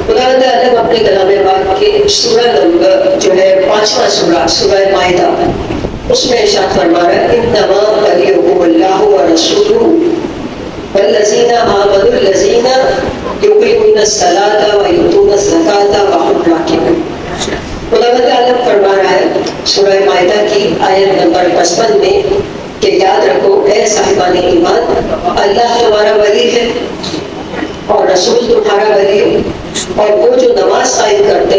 خدا الگ اپنے کلام پاک کے سورہ نمبر جو ہے 5واں سورہ سورہ مائدہ اس میں ارشاد فرما رہا ہے انما ولیکم اللہ ورسولہ والذین آمنوا الذین یقیمون الصلاۃ ویؤتون الزکاۃ وهم راکعون۔ خدا تعالیٰ فرما رہا ہے سورہ مائدہ کی آیت نمبر 55 میں کہ یاد رکھو اے صاحبان ایمان، اللہ تمہارا ولی ہے اور رسول تمہارا ولی ہے، اور وہ جو نماز قائم کرتے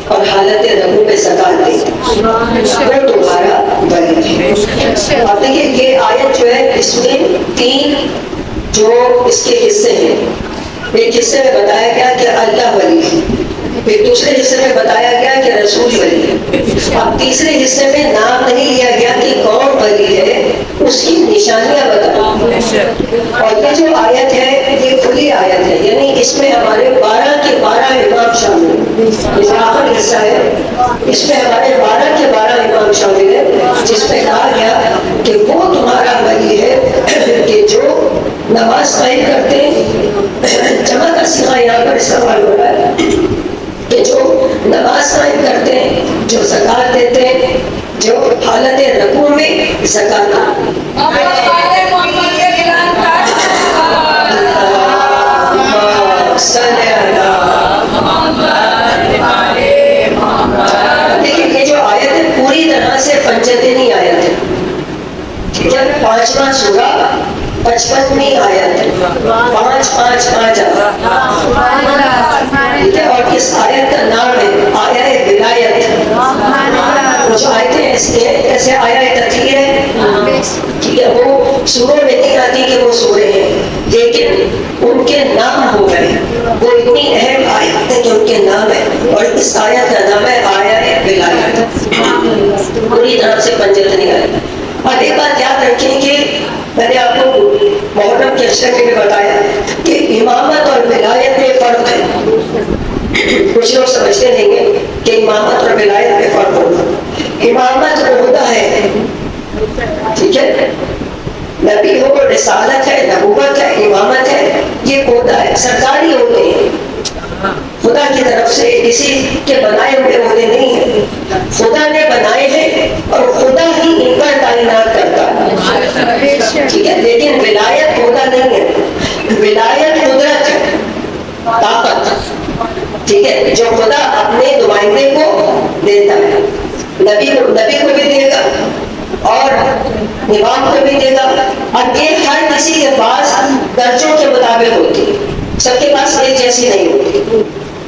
اور حالت رکوع میں زکات دیتے وہ تمہارا ولی ہے۔ اب دیکھیے یہ آیت جو ہے اس میں 3 جو اس کے حصے ہیں۔ ایک حصے میں بتایا گیا کہ اللہ ولی ہے، پھر دوسرے حصے میں بتایا گیا کہ رسول ولی ہے، اب تیسرے حصے میں نام نہیں لیا گیا کہ کون ولی ہے، اس کی نشانیاں بتائی۔ اور یہ جو آیت ہے یہ کھلی آیت ہے، یعنی اس میں ہمارے 12 کے 12 امام شامل ہیں۔ یہ آخر حصہ ہے، اس میں ہمارے 12 کے 12 امام شامل ہیں، جس میں کہا گیا کہ وہ تمہارا ولی ہے کہ جو نماز قائم کرتے ہیں، جمع کا صیغہ یہاں پر استعمال ہو رہا ہے، کہ جو نماز قائم کرتے ہیں، جو زکات دیتے ہیں، جو حالت رکوع میں زکات دیکھیں یہ جو آیت ہے پوری طرح سے پنجتنی آیت ہے، ٹھیک ہے، 5واں سورہ 55ویں آیت ہے، 5 5 5 ٹھیک ہے، اور اس آیت کا نام ہے آیہ ولایت۔ جو آیتیں ایسے آیہ تطہیر ہے، ٹھیک ہے، وہ سوروں میں نہیں آتی کہ وہ سورے ہیں، لیکن ان کے نام ہو گئے، وہ اتنی اہم آیت ہے کہ ان کے نام ہے، اور اس آیت کا نام ہے آیہ ولایت، پوری طرح سے پنجتنی آیت۔ اور ایک بات یاد رکھیں کہ میں نے آپ کو محرم کے اشرے میں بھی بتایا کہ امامت اور ولایت میں فرق ہے۔ کچھ لوگ سمجھتے نہیں ہیں کہ امامت اور ولایت میں فرق ہوگا۔ امامت عہدہ ہے، ٹھیک ہے، نبی ہو، رسالت ہے، نبوت ہے، امامت ہے، یہ عہدہ ہے، سرکاری عہدے ہیں، خدا کی طرف سے کسی کے بنائے ہوئے عہدے نہیں ہیں، خدا نے بنائے ہیں اور خدا ہی ان پر تعینات کرتا ہے، ٹھیک ہے، لیکن ولایت عہدہ نہیں ہے، ولایت قدرت ہے، طاقت، ٹھیک ہے، جو خدا اپنے نمائندے کو دیتا ہے، نبی کو بھی دے گا اور امام کو بھی دے گا، اور یہ ہر کسی کے پاس درجوں کے مطابق ہوتی ہے، سب کے پاس ایک جیسی نہیں ہوتی،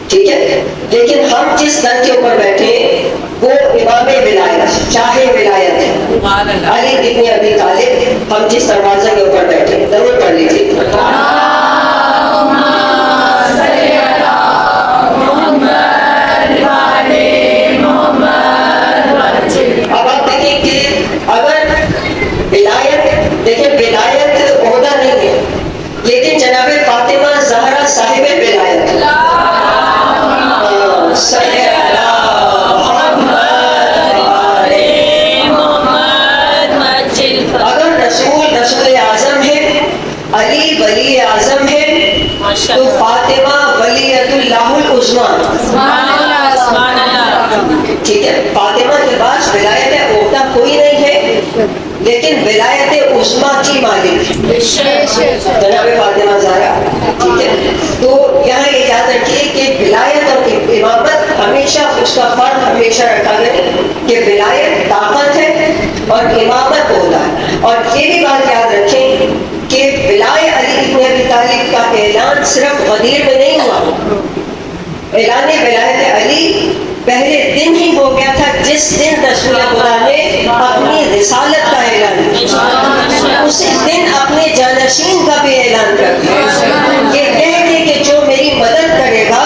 ٹھیک ہے، لیکن ہم جس در کے اوپر بیٹھے وہ امام ولایت، شاہ ولایت ہے، علی ابن ابی طالب، ہم جس دروازے کے اوپر بیٹھے، ضرور پڑھ لیجیے۔ اب آپ دیکھیں کہ اگر ولایت، دیکھیں ولایت عہدہ نہیں ہے، لیکن جناب فاطمہ زہرا صاحب ولایت، اگر رسول اعظم ہے، علی ولی اعظم ہے، تو فاطمہ ولیۃ اللہ العظمیٰ، ٹھیک ہے، فاطمہ کے پاس ولایت عہدہ کوئی نہیں ہے، لیکن ولایت عظمیٰ کی مالک جناب فاطمہ زہرا، ٹھیک ہے۔ تو یہاں یہ یاد رکھیے کہ ولایت اور امامت ہمیشہ اس کا فرق ہمیشہ رکھا گیا کہ ولایت طاقت ہے اور امامت عہدہ ہے، اور یہ بھی بات یاد رکھیں کہ ولایت علی ابن ابی طالب کا اعلان صرف غدیر میں نہیں ہوا، اعلان ولایت علی پہلے دن ہی ہو گیا تھا جس دن رسول خدا نے اپنی رسالت کا اعلان کیا، اسی دن اپنے جانشین کا بھی اعلان کر دیا، یہ کہہ دے کہ جو میری مدد کرے گا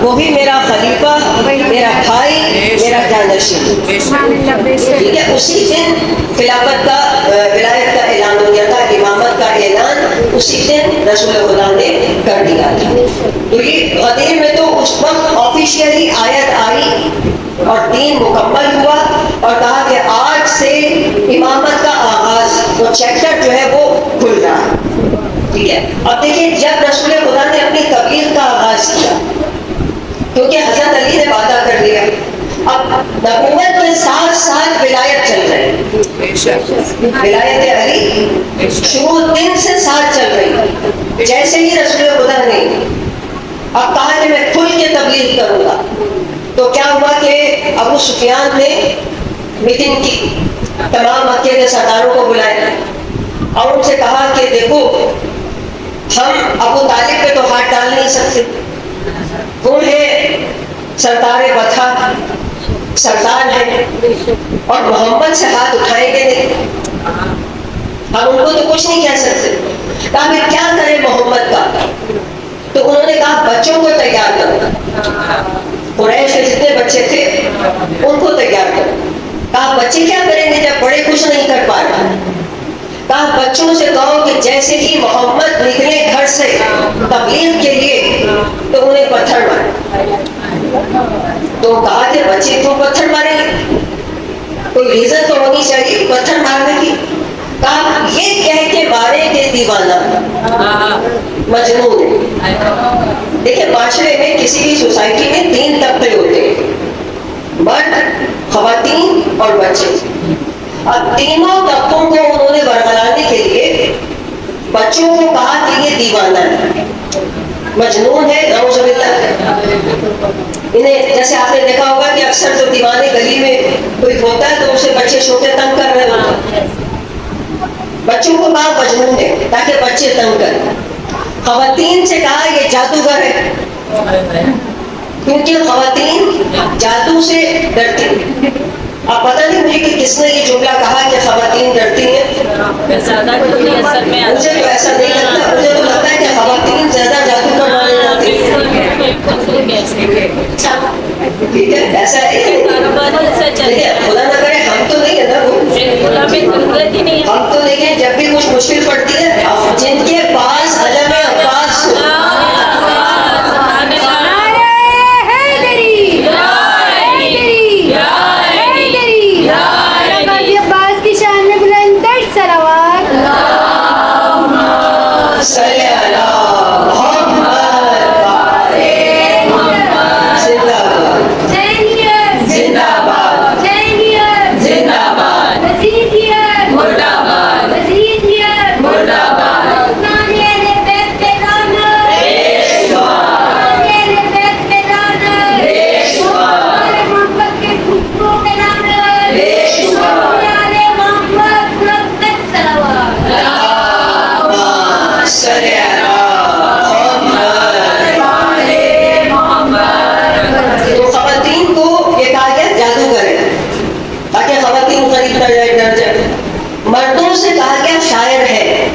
وہی میرا خلیفہ، میرا بھائی، میرا جانشین، ٹھیک ہے، اسی دن خلافت کا ولایت کا اعلان ہو گیا تھا، امامت کا اعلان اسی دن رسول خدا نے کر دیا تھا۔ تو یہ غدیر میں تو اس وقت آفیشیلی آیت آئی اور دین مکمل ہوا، اور کہا کہ آج سے امامت کا آغاز، وہ چیپٹر جو ہے وہ کھل رہا ہے، ٹھیک ہے۔ اب دیکھیں جب رسول خدا نے اپنی تبلیغ کا آغاز کیا کیونکہ حضرت علی نے وعدہ کر لیا. اب نبوت کے ساتھ ساتھ ولایت چل رہی، ولایت علی شروع دن سے ساتھ چل رہی. جیسے ہی رسول خدا نے اب کہا کہ میں کھل کے تبلیغ کروں گا، تو کیا ہوا کہ ابو سفیان نے میٹنگ کی، تمام مکے کے سرداروں کو بلایا اور ان سے کہا کہ دیکھو ہم ابو طالب پہ تو ہاتھ ڈال نہیں سکتے، وہ ہے سردار وطا، سردار ہے، اور محمد سے ہاتھ اٹھائیں گے نہیں، ہم ان کو تو کچھ نہیں کہہ سکتے. کہا پھر کیا کرے محمد کا؟ تو انہوں نے کہا بچوں کو تیار کرو، قریش کے جتنے بچے تھے ان کو تیار کرو. کہا بچے کیا کریں گے جب بڑے کچھ نہیں کر پا رہے؟ کہا بچوں سے کہو کہ جیسے ہی محمد نکلے گھر سے تبلیغ کے لیے تو انہیں پتھر مارے. تو کہا کہ بچے کیوں پتھر ماریں گے؟ کوئی ریزن تو ہونی چاہیے پتھر مارنے کی. کہا یہ کہہ کے مارے کہ دیوانہ، مجنون ہے. دیکھیں معاشرے میں کسی بھی سوسائٹی میں 3 طبقے ہوتے ہیں، مرد، خواتین اور بچے. اب تینوں طبقوں کو انہوں نے برگلانے کے لیے بچوں کو کہا کہ یہ دیوانہ ہے، مجنون ہے، نعوذ باللہ. انہیں جیسے آپ نے دیکھا ہوگا کہ اکثر جو دیوانے گلی میں کوئی ہوتا ہے تو اسے بچے چھوٹے تنگ کر رہے ہوتے ہیں. بچوں کو کہا مجنون ہے تاکہ بچے تنگ کریں. خواتین سے کہا یہ جادوگر ہے، کیونکہ خواتین جادو سے ڈرتی ہیں. اب پتہ نہیں مجھے کہ کس نے یہ جملہ کہا کہ خواتین ڈرتی ہیں، مجھے تو ایسا نہیں لگتا. مجھے تو لگتا ہے کہ خواتین زیادہ جادو کروانے جاتی ہیں. ٹھیک ہے، ایسا ہے. خدا نہ کرے ہم تو نہیں ہے نا، ہم تو دیکھیں جب بھی کچھ مشکل پڑتی ہے جن کے پاس علم عباس کی شان میں بلند صلوات صلی اللہ مردوں سے کہا گیا شاعر ہے.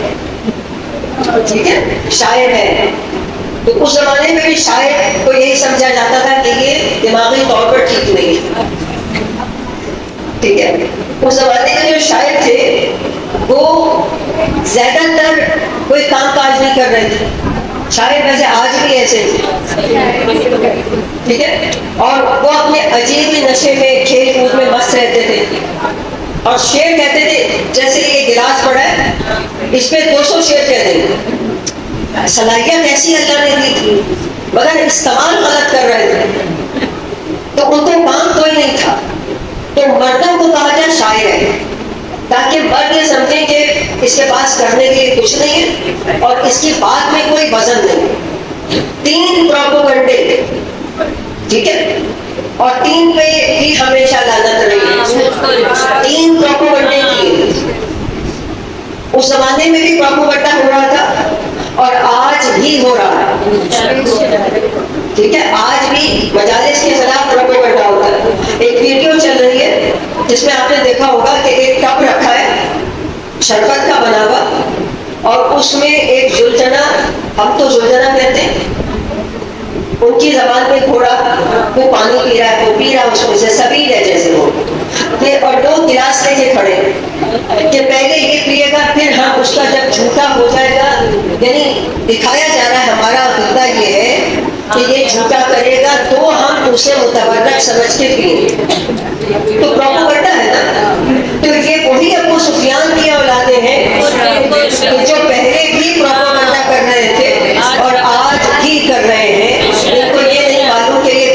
ٹھیک ہے، شاعر ہے. تو اس زمانے میں بھی شاعر کو یہی سمجھا جاتا تھا کہ یہ دماغی طور پر ٹھیک نہیں ہے. ٹھیک ہے، اس زمانے کے جو شاعر تھے وہ زیادہ تر کوئی کام کاج نہیں کر رہے تھے. شاعر ویسے آج بھی ایسے تھے. ٹھیک ہے، اور وہ اپنے عجیب نشے میں کھیل کود میں مست رہتے تھے اور شعر کہتے تھے. جیسے یہ گلاس پڑا ہے اس پہ 200 شعر کہہ دیں گے. صلاحیت ایسی اللہ نے دی تھی مگر استعمال غلط کر رہے تھے تو ان کو کام کوئی نہیں تھا. تو مردوں کو کہا جائے شاعر ہے تاکہ مرد یہ سمجھیں کہ اس کے پاس کرنے کے لیے کچھ نہیں ہے اور اس کی بات میں کوئی وزن نہیں. 3 پروپیگنڈے، ٹھیک ہے، اور 3 پہ ہی ہمیشہ لعنت رہی ہے. 3 پروپیگنڈے کیے. اس زمانے میں بھی پروپیگنڈا ہو رہا تھا اور آج بھی ہو رہا ہے. ٹھیک ہے، آج بھی مجالس کے خلاف پروپیگنڈا ہوتا ہے. ایک ویڈیو چل رہی ہے جس میں آپ نے دیکھا ہوگا کہ ایک ٹب رکھا ہے شربت کا بنا ہوا اور اس میں ایک زلجنا، ہم تو زلجنا کہتے ہیں، ان کی زبان میں گھوڑا وہ پانی پی رہا ہے، وہ پی رہا ہے اس میں سے سبیل ہے جیسے وہ. اور 2 گلاس لے کے کھڑے کہ پہلے یہ پیے گا پھر ہم اس کا جب جھوٹا ہو جائے گا. یعنی دکھایا جا رہا ہے ہمارا عقیدہ یہ ہے کہ یہ جھوٹا کرے گا تو ہم اسے متبرک سمجھ کے پیئیں گے. تو پروپیگنڈا ہے نا. تو یہ وہی ابو سفیان کی اولادیں ہیں جو پہلے بھی پروپیگنڈا کر رہے تھے اور آج بھی کر رہے ہیں. ان کو یہ نہیں معلوم کہ یہ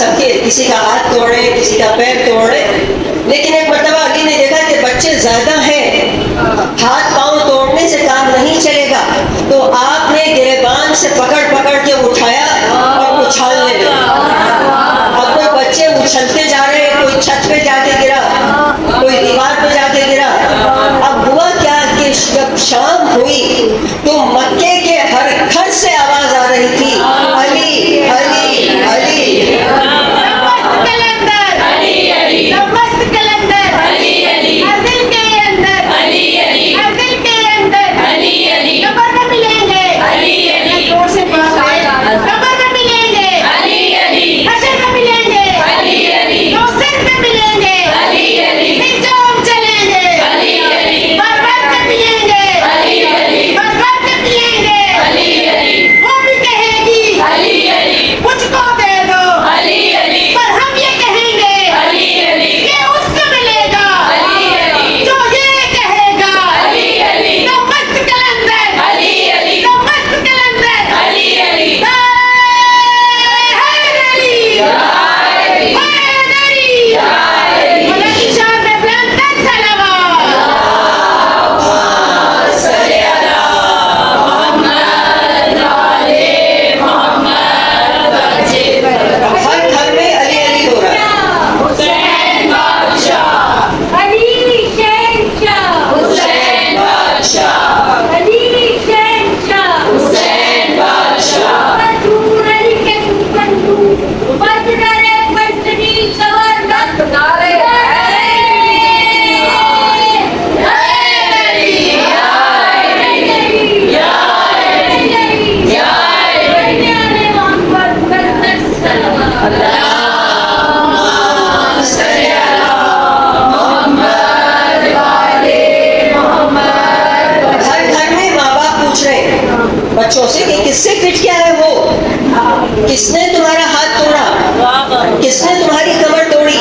سب کے کسی کا ہاتھ توڑے کسی کا پیر توڑے، لیکن ایک مرتبہ علی نے دیکھا کہ بچے زیادہ ہیں، ہاتھ پاؤں توڑنے سے کام نہیں چلے گا، تو آپ نے گریبان سے پکڑ پکڑ کے اٹھایا اور اچھالنے لگا۔ اب کوئی بچے اچھلتے جا رہے ہیں، کوئی چھت پہ جا کے گرا، کوئی دیوار پہ جا کے گرا۔ اب ہوا کیا کہ جب شام ہوئی تو مکے کے ہر گھر سے آواز آ رہی تھی، علی علی علی۔ بچوں سے کہ کس سے پٹ گیا ہے وہ، کس نے تمہارا ہاتھ توڑا، کس نے تمہاری کمر توڑی،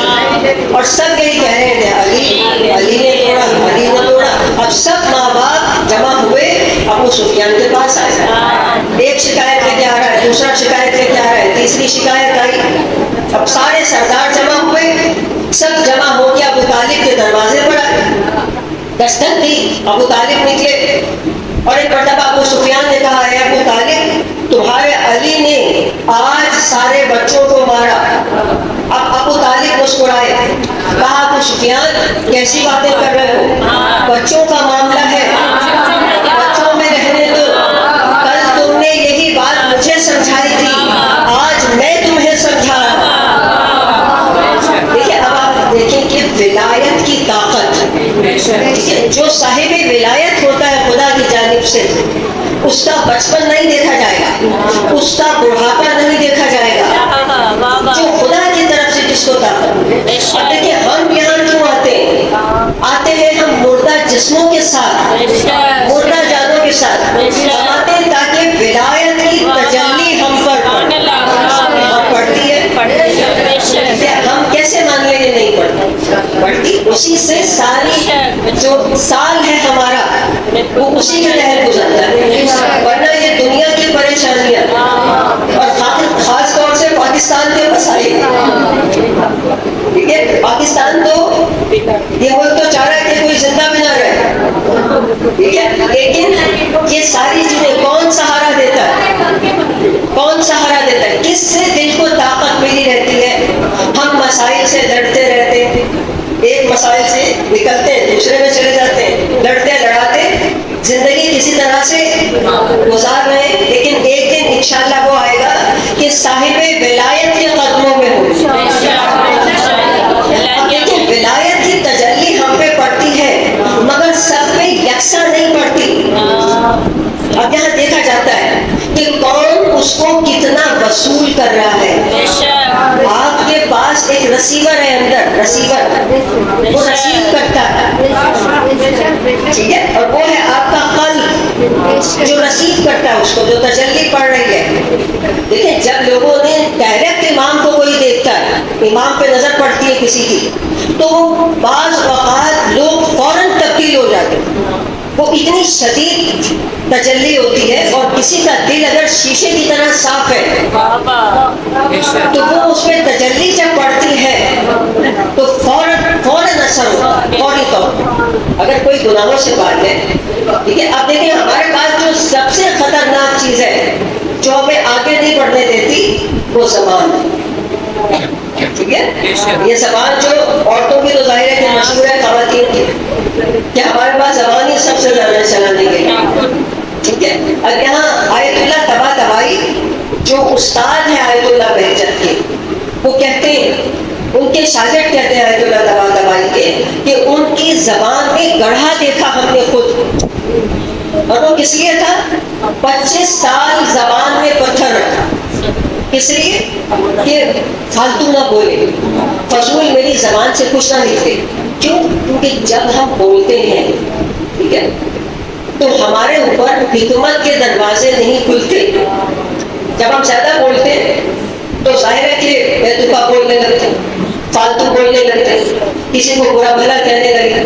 اور سب یہی کہہ رہے تھے علی علی نے توڑا، علی نے توڑا۔ اب سب ماں باپ جمع ہوئے ابو سفیان کے پاس آئے، ایک شکایت لے کے آ رہا ہے، دوسرا شکایت لے کے آ رہا ہے، تیسری شکایت آئی۔ اب سارے سردار جمع ہوئے، سب جمع ہو کے ابو طالب کے دروازے پر آئے، دستک دی، ابو طالب نکلے، اور ایک مرتبہ ابو سفیان نے کہا ہے ابو طالب تمہارے علی نے آج سارے بچوں کو مارا۔ اب ابو طالب مسکرائے، کہا ابو سفیان کیسی باتیں کر رہے ہو، بچوں کا معاملہ ہے، بچوں میں رہنے دو، کل تم نے یہی بات مجھے سمجھائی تھی، آج میں تمہیں سمجھا رہا ہوں۔ دیکھیں اب آپ دیکھیں کہ ولایت کی طاقت، جو صاحب ولایت ہوتا ہے خدا کی جانب سے، اس کا بچپن نہیں دیکھا جائے گا، اس کا بڑھاپا نہیں دیکھا جائے گا، جو خدا کی طرف سے جس کو طاقت۔ اور دیکھیں ہم یہاں کیوں آتے ہیں ہم مردہ جسموں کے ساتھ، مردہ جانوں کے ساتھ آتے ہیں تاکہ ولایت کی تجلی ہم پر پڑتی ہے۔ ہم کیسے مان لیں گے نہیں پڑتی، اسی سے ساری جو سال ہے ہمارا وہ اسی کے تحت گزرتا ہے، ورنہ یہ دنیا کی پریشانیاں اور خاص طور سے پاکستان کے مسائل، ٹھیک ہے، پاکستان تو یہ ملک تو چاہ رہا ہے کہ کوئی زندہ بھی نہ رہے، ٹھیک ہے، لیکن یہ ساری چیزیں کون سہارا دیتا ہے، کون سہارا دیتا ہے، کس سے دل کو طاقت ملی رہتی ہے؟ ہم مسائل سے لڑتے رہتے ہیں، ایک مسائل سے نکلتے ہیں دوسرے میں چلے جاتے ہیں، لڑتے لڑاتے زندگی کسی طرح سے گزار رہے ہیں، لیکن ایک دن انشاءاللہ وہ آئے گا کہ صاحب ولایت کے قدموں میں ہو۔ لیکن ولایت کی تجلی ہم پہ پڑتی ہے مگر سب پہ یکساں نہیں پڑتی۔ اب یہاں دیکھا جاتا ہے کہ کون اس کو کتنا وصول کر رہا ہے۔ آپ کے پاس ایک رسیور ہے اندر، رسیور، وہ رسیو کرتا ہے، ٹھیک ہے، اور وہ ہے آپ کا قلب جو رسیو کرتا ہے اس کو، جو تجلی پڑ رہی ہے۔ دیکھیں جب لوگوں نے ڈائریکٹ امام کو کوئی دیکھتا ہے، امام پہ نظر پڑتی ہے کسی کی، تو بعض اوقات لوگ فوراً تبدیل ہو جاتے ہیں، وہ اتنی شدید تجلی ہوتی ہے، اور کسی کا دل اگر شیشے کی طرح صاف ہے تو وہ اس میں تجلی جب پڑتی ہے تو فوراً اثر ہوتا ہے، فوری طور پر۔ اگر کوئی گناہوں سے بات ہے، ٹھیک ہے، اب دیکھیں ہمارے پاس جو سب سے خطرناک چیز ہے جو ہمیں آگے نہیں بڑھنے دیتی، وہ زبان ہے، ٹھیک ہے۔ یہ زبان جو عورتوں کی تو ظاہر ہے کہ مشہور ہے، خواتین کی کہ ہمارے پاس زبان ہی سب سے زیادہ چلانے کے لیے، ٹھیک ہے۔ اب یہاں آیت اللہ طباطبائی جو استاد ہیں آیت اللہ بہجت کے، وہ کہتے ہیں، ان کے شاگرد کہتے ہیں آیت اللہ طباطبائی کے، کہ ان کی زبان میں گڑھا دیکھا ہم نے خود، اور وہ کس لیے تھا؟ 25 سال زبان میں پتھر رکھا، اس لیے کہ فالتو نہ بولے، فضول میری زبان سے کچھ نہ نکلے۔ کیوں؟ کیونکہ جب ہم بولتے ہیں، ٹھیک ہے، تو ہمارے اوپر حکمت کے دروازے نہیں کھلتے۔ جب ہم زیادہ بولتے ہیں تو ظاہر ہے کہ بیتوقع بولنے لگتے ہیں، فالتو بولنے لگتے ہیں، کسی کو برا بھلا کہنے لگے،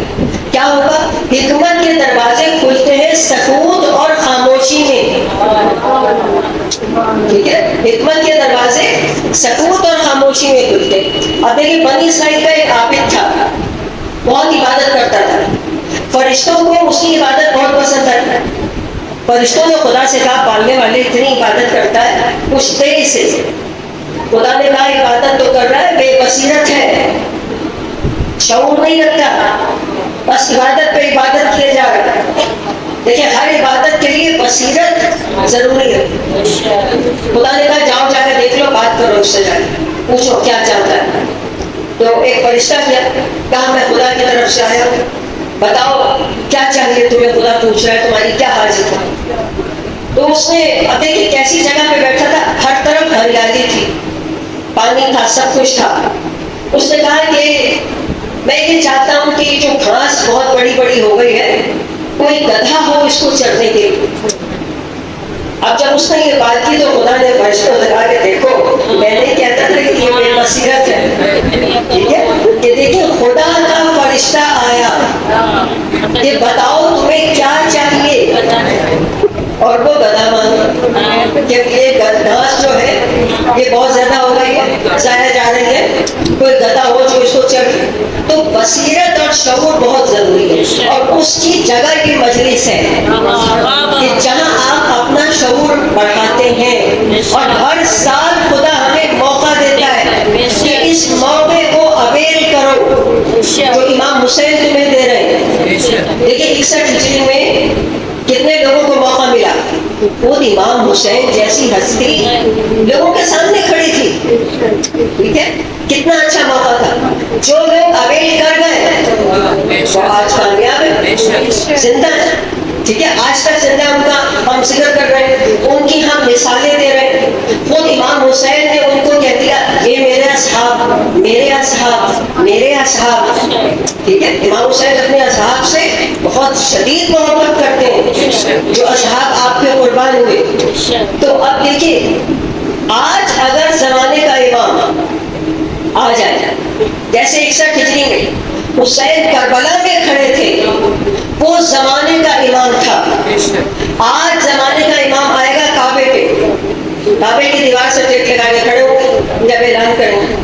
کیا ہوگا؟ حکمت کے دروازے کھلتے ہیں سکوت اور خاموشی میں، ٹھیک ہے، حکمت کے دروازے سکوت اور خاموشی میں کھلتے۔ اب دیکھیں بنی اسرائیل کا ایک عابد تھا، بہت عبادت کرتا تھا، فرشتوں کو اس کی عبادت بہت پسند ہے۔ فرشتوں نے خدا سے کہا پالنے والے اتنی عبادت کرتا ہے کچھ دیر سے، خدا نے کہا عبادت تو کر رہا ہے، بے بصیرت ہے، شعور نہیں رکھتا، بس عبادت پہ عبادت کیے جا رہا ہے۔ دیکھیں ہر عبادت کے لیے بصیرت ضروری ہے۔ خدا نے کہا جاؤ جا کے دیکھ لو، بات کرو اس سے، جا کے پوچھو کیا چاہتا ہے۔ تو ایک فرشتہ کیا کہا میں خدا کی طرف سے آیا ہوں، بتاؤ کیا چاہیے تمہیں، خدا پوچھ رہا ہے تمہاری کیا حاجت ہے۔ تو اس نے اب دیکھیے کیسی جگہ پہ بیٹھا تھا، ہر طرف ہریالی تھی، پانی تھا، سب کچھ تھا۔ اس نے کہا کہ میں یہ چاہتا ہوں کہ جو گھاس بہت بڑی بڑی ہو گئی ہے، کوئی گدھا ہو اس کو چرنے کے لیے۔ اب جب اس نے یہ بات کی تو خدا نے فرشتوں سے کہا کہ دیکھو میں نہیں کہتا تھا کہ یہ بے بصیرت ہے، ٹھیک ہے، کہ دیکھیں خدا کا فرشتہ آیا کہ بتاؤ تمہیں کیا چاہیے، اور وہ گدھا مانگا، کہ یہ گھاس جو ہے یہ بہت زیادہ ہو گئی ہے، ضائع جا رہی ہے، کوئی گدھا ہو جو اس کو چڑھے۔ تو بصیرت اور شعور بہت ضروری ہے، اور اس کی جگہ یہ مجلس ہے کہ جہاں آپ اپنا شعور بڑھاتے ہیں، اور ہر سال خدا ہمیں موقع دیتا ہے کہ اس موقع کو اویل کرو جو امام حسین تمہیں دے رہے ہیں۔ دیکھیں 61 ہجری میں کتنے لوگوں کو موقع ملا، خود امام حسین جیسی ہستی لوگوں کے سامنے کھڑی تھی، ٹھیک ہے، کتنا اچھا موقع تھا۔ جو لوگ اویل کر گئے وہ آج کامیاب ہے، زندہ ہے، ٹھیک ہے، آج تک زندہ ان کا ہم ذکر کر رہے ہیں، ان کی ہم مثالیں دے رہے ہیں۔ خود امام حسین نے ان کو کہہ دیا یہ میرے اصحاب، میرے اصحاب، میرے اصحاب، ٹھیک ہے۔ امام حسین اپنے اصحاب سے بہت شدید محبت کرتے ہیں، جو اصحاب آپ کے قربان ہوئے۔ تو اب دیکھیے آج اگر زمانے کا امام آ جائے، جیسے 61 ہجری میں حسین کربلا میں کھڑے تھے، وہ زمانے کا امام تھا، آج زمانے کا امام آئے گا کعبے پہ، کعبے کی دیوار سے ٹیک لگا کے کھڑے ہوں گے جب اعلان کریں گے۔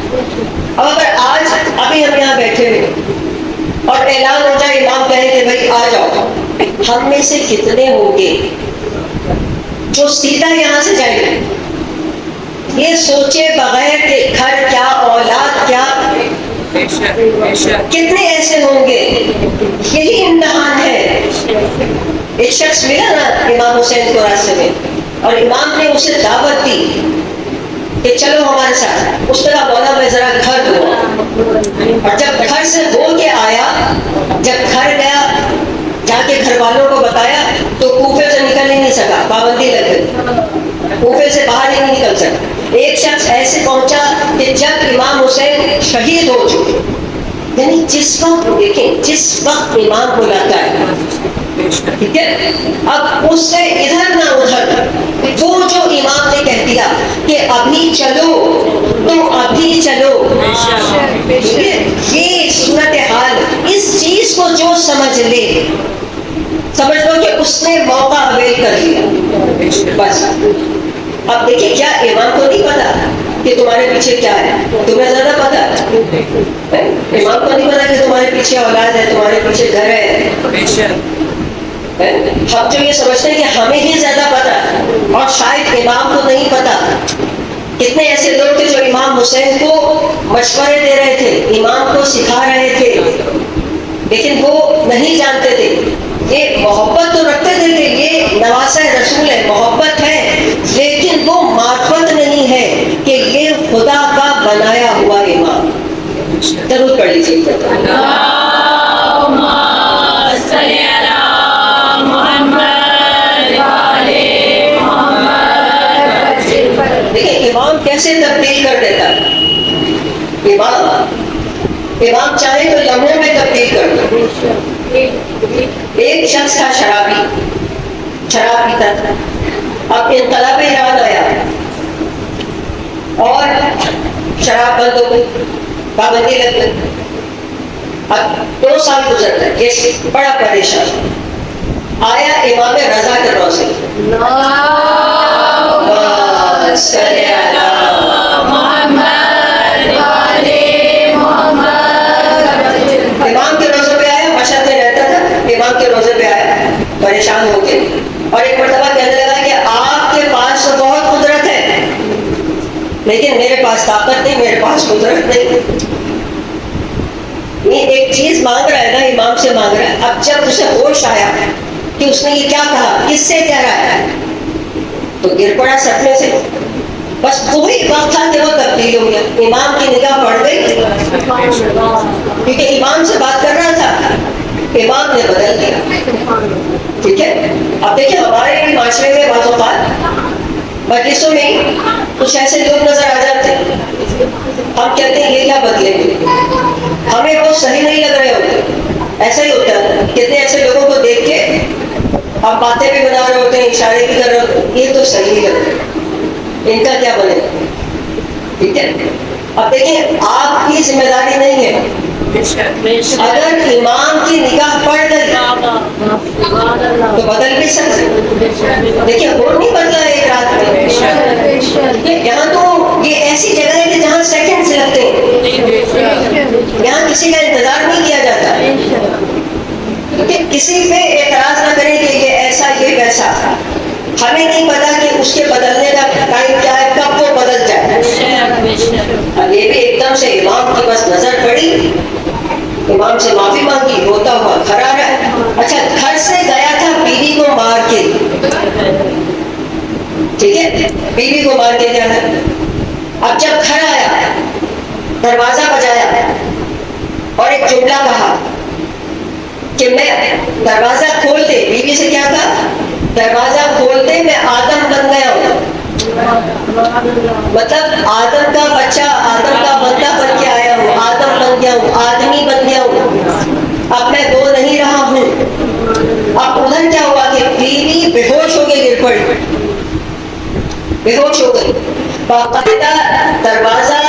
اب اگر آج ابھی ہم یہاں بیٹھے ہوئے اور اعلان ہو جائے، امام کہیں کہ بھائی آ جاؤ، ہم میں سے کتنے ہوں گے جو سیدھا یہاں سے جائیں گے، یہ سوچے بغیر کہ گھر کیا، اولاد کیا، کتنے ایسے ہوں گے؟ یہی امتحان ہے۔ ایک شخص ملا نا امام حسین کو راستے میں، اور امام نے اسے دعوت دی کہ چلو ہمارے ساتھ۔ اس طرح بولا میں ذرا گھر دوں، اور جب گھر سے ہو کے آیا، جب گھر گیا، جا کے گھر والوں کو بتایا تو کوفے سے نکل ہی نہیں سکا، پابندی لگ گئی، کوفے سے باہر ہی نہیں نکل سکا۔ ایک شخص ایسے پہنچا کہ جب امام حسین شہید ہو چکے، یعنی جس وقت دیکھیں جس وقت امام بلاتا ہے، ٹھیک ہے، اب اس سے ادھر نہ ادھر، وہ جو امام نے کہہ دیا کہ ابھی چلو تو ابھی چلو، یہ صورتحال، اس چیز کو جو سمجھ لے سمجھ لو کہ اس نے موقع اویل کر لیا بس. اب دیکھیے کیا امام کو نہیں پتا کہ تمہارے پیچھے کیا ہے؟ تمہیں زیادہ پتا. امام کو نہیں پتا کہ تمہارے پیچھے اولاد ہے، تمہارے پیچھے گھر ہے. ہم جو یہ سمجھتے ہیں کہ ہمیں ہی زیادہ پتا، اور شاید امام کو نہیں پتا. کتنے ایسے لوگ تھے جو امام حسین کو مشورے دے رہے تھے، امام کو سکھا رہے تھے، لیکن وہ نہیں جانتے تھے. یہ محبت تو رکھتے تھے کہ یہ نواسہ رسول ہے، محبت ہے، لیکن وہ معرفت نہیں ہے کہ یہ خدا کا بنایا ہوا امام. ضرور پڑھ لیجیے. دیکھیں امام کیسے تبدیل کر دیتا ہے. امام چاہے تو لمحوں میں تبدیل کر دو. ایک شخص تھا شرابی، شراب پیتا تھا. اب انقلاب ایران آیا اور شراب بند ہو گئی، پابندی لگ گئی. اب 2 سال گزر گئے، یہ بڑا پریشان. آیا امام رضا کے روزے، امام کے روزے پہ آیا، مشہد میں رہتا تھا، امام کے روزے پہ آیا پریشان ہو کے، اور ایک مرتبہ کہنے لگا کہ آپ کے پاس تو بہت قدرت ہے لیکن میرے پاس طاقت نہیں، میرے پاس قدرت نہیں. یہ ایک چیز مانگ رہا ہے نا، امام سے مانگ رہا ہے. اب جب اسے ہوش آیا کہ اس نے یہ کیا کہا، کس سے کہہ رہا ہے، تو گر پڑا سپنے سے. بس وہی وقت تھا کہ وہ تبدیل ہو گیا. امام کی نگاہ پڑ گئی کیونکہ امام سے بات کر رہا تھا، امام نے بدل دیا. ٹھیک ہے. اب دیکھیں ہمارے معاشرے میں بعض اوقات مجلسوں میں کچھ ایسے لوگ نظر آ جاتے ہیں، ہم کہتے ہیں یہ کیا بدلیں گے، ہمیں وہ صحیح نہیں لگ رہے ہوتے. ایسا ہی ہوتا ہے. کتنے ایسے لوگوں کو دیکھ کے ہم باتیں بھی بنا رہے ہوتے ہیں، اشارے بھی کر رہے ہوتے ہیں، یہ تو صحیح نہیں لگ رہا، ان کا کیا بنے گا. ٹھیک ہے. اب دیکھیں آپ کی ذمہ داری نہیں ہے. اگر امام کی نگاہ پڑ گئی تو بدل بھی سکتے. دیکھیے وہ نہیں بدلا ایک رات میں. یہاں تو یہ ایسی جگہ ہے کہ جہاں سیکنڈز لگتے ہیں، یہاں کسی کا انتظار نہیں کیا جاتا. کسی پہ اعتراض نہ کریں کہ یہ ایسا یہ ویسا. ہمیں نہیں پتا کہ اس کے بدلنے کا ٹائم کیا ہے، کب وہ بدل جائے. اب یہ بھی ایک دم سے امام کی بس نظر پڑی، امام سے معافی مانگی، ہوتا ہوا کھڑا رہا. اچھا گھر سے گیا تھا بیوی کو مار کے. ٹھیک ہے، بیوی کو مار کے گیا تھا. اب جب گھر آیا، دروازہ بجایا اور ایک جملہ کہا کہ میں دروازہ کھول دے. بیوی سے کیا کہا، دروازہ کھول دے، میں آدم بن گیا ہوں. مطلب آدم کا بچہ، آدم کا بندہ بن کے آیا ہوں، آدم بن گیا ہوں، آدمی بن گیا ہوں. اب میں وہ نہیں رہا ہوں. اب ادھر کیا ہوا کہ بیوی بے ہوش ہو کے گر پڑی، بے ہوش ہو گئی. باقاعدہ دروازہ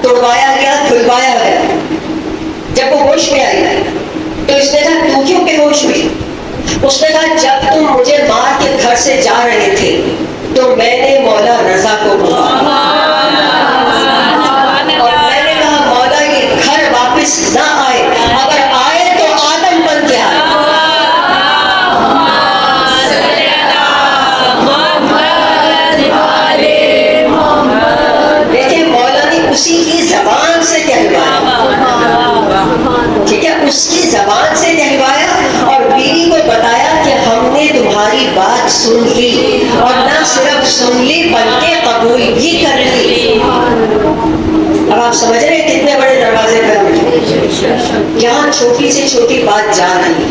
توڑوایا گیا، کھلوایا گیا. جب وہ ہوش میں آئی تو اس نے کہا تو کیوں بے ہوش ہوئی؟ اس نے کہا جب تم مجھے مار کے گھر سے جا رہے تھے تو میں نے مولا رضا کو بلایا اور میں نے کہا مولا یہ گھر واپس نہ آئے، اگر آئے تو آدم بن کے آئے. دیکھیں مولا نے اسی کی زبان سے کہلوایا. ٹھیک ہے، اس کی زبان سے کہلوایا اور بیوی کو بتایا کہ ہم نے تمہاری بات سن لی، اور نہ صرف سن لی بلکہ قبول بھی کر لی. اب آپ سمجھ رہے ہیں کتنے بڑے دروازے پر یہاں چھوٹی سے چھوٹی بات جا رہی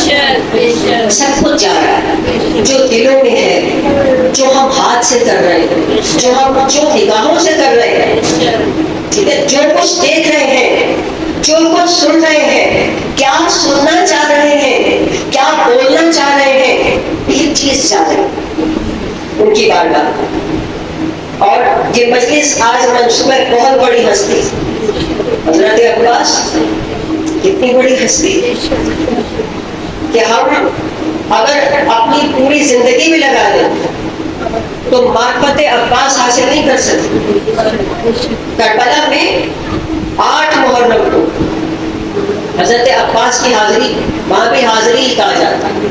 ہے، سب کچھ جا رہا ہے جو دلوں میں ہے، جو ہم ہاتھ سے کر رہے ہیں، جو نگاہوں سے کر رہے ہیں. ٹھیک ہے، جو کچھ دیکھ رہے ہیں، جو کچھ سن رہے ہیں، کیا سننا چاہ رہے ہیں، کیا بولنا چاہ رہے ہیں، یہ چیز چاہ رہے ہیں ان کی بارگاہ. اور یہ مجلس آج منصوبہ بہت بڑی ہستی حضرت عباس، کتنی بڑی ہستی کہ ہم اگر اپنی پوری زندگی بھی لگا دیں تو معرفت عباس حاصل نہیں کر سکتے. کربلا میں 8 محرم کو حضرت عباس کی حاضری، وہاں بھی حاضری ہی کہا جاتا ہے.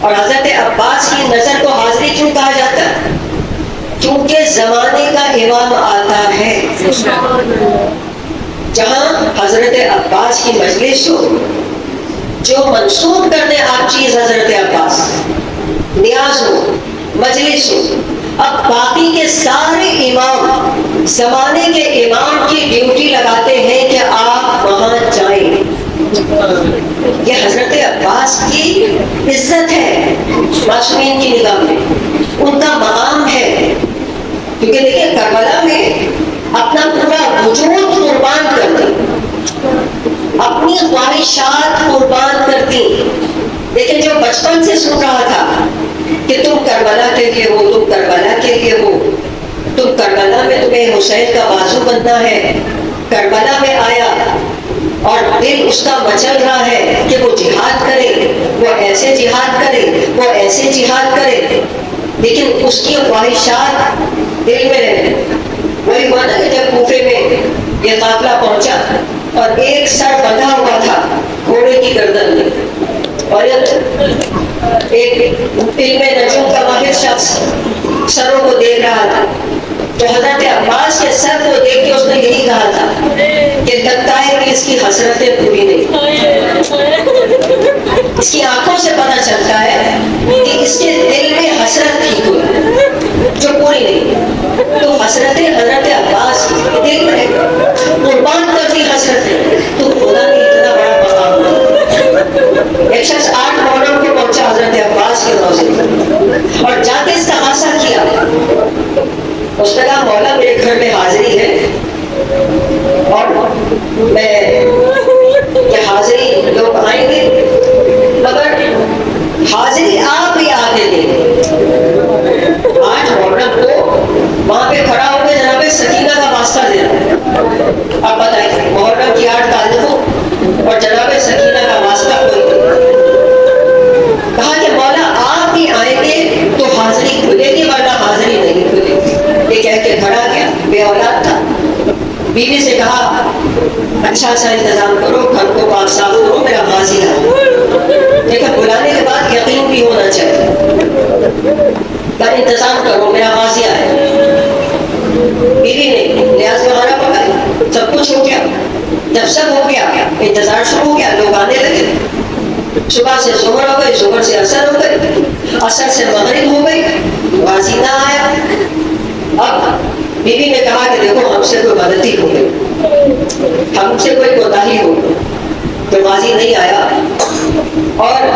اور حضرت عباس کی نظر کو حاضری کیوں کہا جاتا ہے؟ کیونکہ زمانے کا امام آتا ہے. جہاں حضرت عباس کی مجلس ہو، جو منسوب کرنے آپ چیز حضرت عباس، نیاز ہو، مجلس ہو، اب باقی کے سارے امام زمانے کے امام کی ڈیوٹی لگاتے ہیں کہ آپ وہاں جائیں. یہ حضرت عباس کی عزت ہے معصومین کی نگاہ میں، ان کا مقام ہے. کیونکہ دیکھیں کربلا میں اپنا پورا وجود قربان کر دی، اپنی خواہشات قربان کر دی. لیکن جو بچپن سے سن رہا تھا کہ تم کربلا کے لیے ہو، تم کربلا کے لیے ہو، تم کربلا میں تمہیں حسین کا بازو بننا ہے، کربلا میں آیا اور دل اس کا مچل رہا ہے کہ وہ جہاد کرے، وہ ایسے جہاد کرے، وہ ایسے جہاد کرے. لیکن اس کی خواہشات دل میں رہے. وہی ہوا نا کہ جب کوفے میں یہ قافلہ پہنچا اور ایک سر بندھا ہوا تھا گھوڑے کی گردن میں، اور ایک علم نجوم کا ماہر شخص سروں کو دیکھ رہا تھا. تو حضرت عباس کے سر کو دیکھ کے اس نے یہی کہا تھا کہ لگتا ہے کہ اس کی حسرتیں پوری نہیں. اس کی آنکھوں سے پتہ چلتا ہے کہ اس کے دل میں حسرت تھی کوئی جو پوری نہیں. تو حسرتیں حضرت عباس دل میں قربان کر دی حسرتیں، تو خدا نے اتنا بڑا مقام دیا. ایک شخص 8 محرم کو پہنچا حضرت عباس کے روضے پر اور جا کے استغاثہ کیا. اس نے کہا مولا میرے گھر میں حاضری ہے اور میں یہ حاضری لوگ آئیں گے، مگر حاضری آپ ہی آگے دیں. 8 محرم کو وہاں پہ کھڑا ہو کے جناب سکینہ کا واسطہ دینا. اب بتائیے محرم کی 8 تاریخ ہو اور جناب سکینہ کا واسطہ کوئی نہیں. کہا کہ مولا آپ ہی آئیں گے تو حاضری کھلے گی ورنہ حاضری نہیں کھلے گی. یہ کہہ کے کھڑا گیا، بے اولاد تھا. بیوی سے کہا اچھا سا انتظام کرو، گھر کو پاک صاف کرو، میرا غازی ہے. لیکن بلانے کے بعد یقین بھی ہونا چاہیے. انتظام کرو میرا غازی ہے. بیوی نے لحاظ بہانا پکائی، سب کچھ ہو گیا. جب سب ہو گیا انتظار شروع ہو گیا، لوگ آنے لگے. صبح سے ظہر ہو گئی، ظہر سے عصر ہو گئی، عصر سے مغرب ہو گئی، غازی نہ آیا. اب بیوی نے کہا کہ دیکھو ہم سے کوئی غلطی ہو گئی، ہم سے کوئی کوتاہی ہو گئی، تو غازی نہیں آیا اور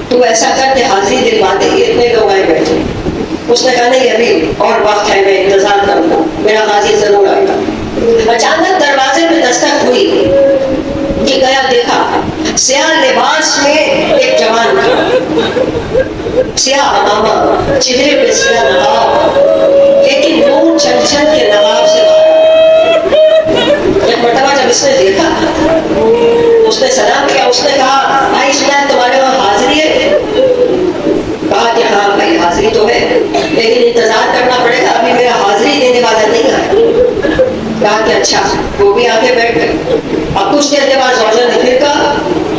تو ایسا کر کے حاضری دلوا دے. اتنے لوگ آئے بیٹھے. اس نے کہا نہیں ابھی اور وقت ہے، میں انتظار کروں گا، میرا غازی ضرور آئے گا. اچانک دروازے میں دستک ہوئی کہ گیا دیکھا سیاہ لباس میں ایک جوان تھا، سیاہ امامہ، چہرے پہ سیاہ نقاب، لیکن نور چھن چھن کے نقاب سے ایک مرتبہ جب اس نے دیکھا اس نے سلام کیا. اس نے کہا بھائی سنا تمہارے وہاں حاضری ہے؟ کہا کہ ہاں بھائی حاضری تو ہے لیکن انتظار کرنا پڑے گا، ابھی میرا حاضری دینے والا نہیں آیا. کہا کہ اچھا. وہ بھی آ کے بیٹھ گئے. اب کچھ دیر کے بعد زوجہ نے پھر کہا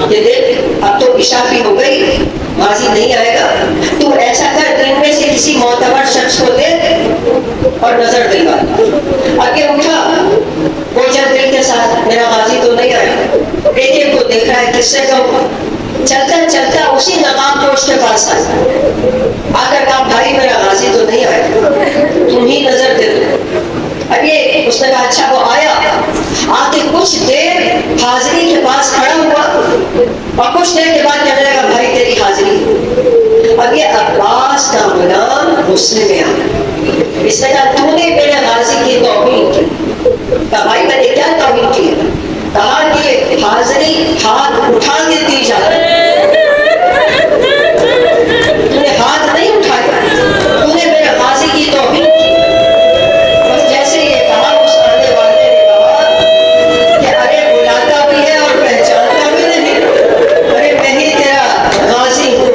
کہ دیکھ اب تو عشاء بھی ہو گئی، غازی نہیں آئے گا، تو ایسا کر ان میں سے کسی معتبر شخص کو دے اور نظر دلوا. آگے اٹھا وہ جب دل کے ساتھ میرا غازی تو نہیں آیا، ایک ایک کو دیکھ رہا ہے کس سے کہوں. چلتا چلتا اسی نقاب پوش کے پاس آ کر کہا بھائی میرا غازی تو نہیں آیا، تم ہی نظر دے دو. اب یہ اس نے کہا اچھا. وہ آیا، آ کے کچھ دیر حاضری کے پاس کھڑا ہوا اور کچھ دیر کے بعد کہنے لگا بھائی تیری حاضری. اب یہ عباس کا غلام غصے میں آیا. اس نے کہا تو نے میرے غازی کی توہین کی. کہا بھائی میں نے کیا توہین کی؟ کہا کہ حاضری ہاتھ اٹھا کے دی جاتی، تو نے ہاتھ نہیں اٹھایا، تو نے میرے غازی کی توہین کی. بس جیسے یہ کہا اس آنے والے نے کہا کہ ارے بلاتا بھی ہے اور پہچانتا بھی نہیں، ارے میں ہی تیرا غازی ہوں.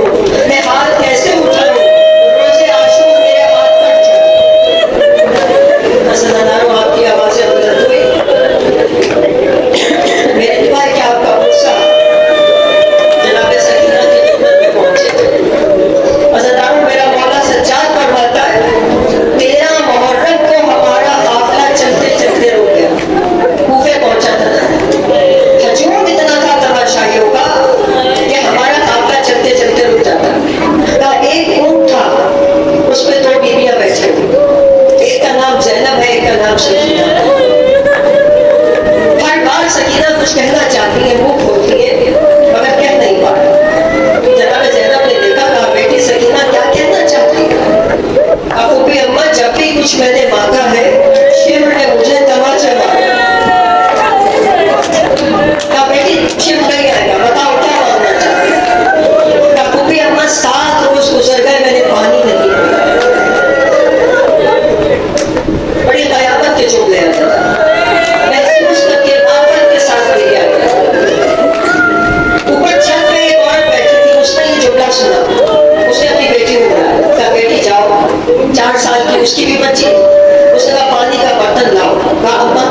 8 سال کی اس کی بھی بچی. اس نے کہا پانی کا برتن لاؤ. کہا ابا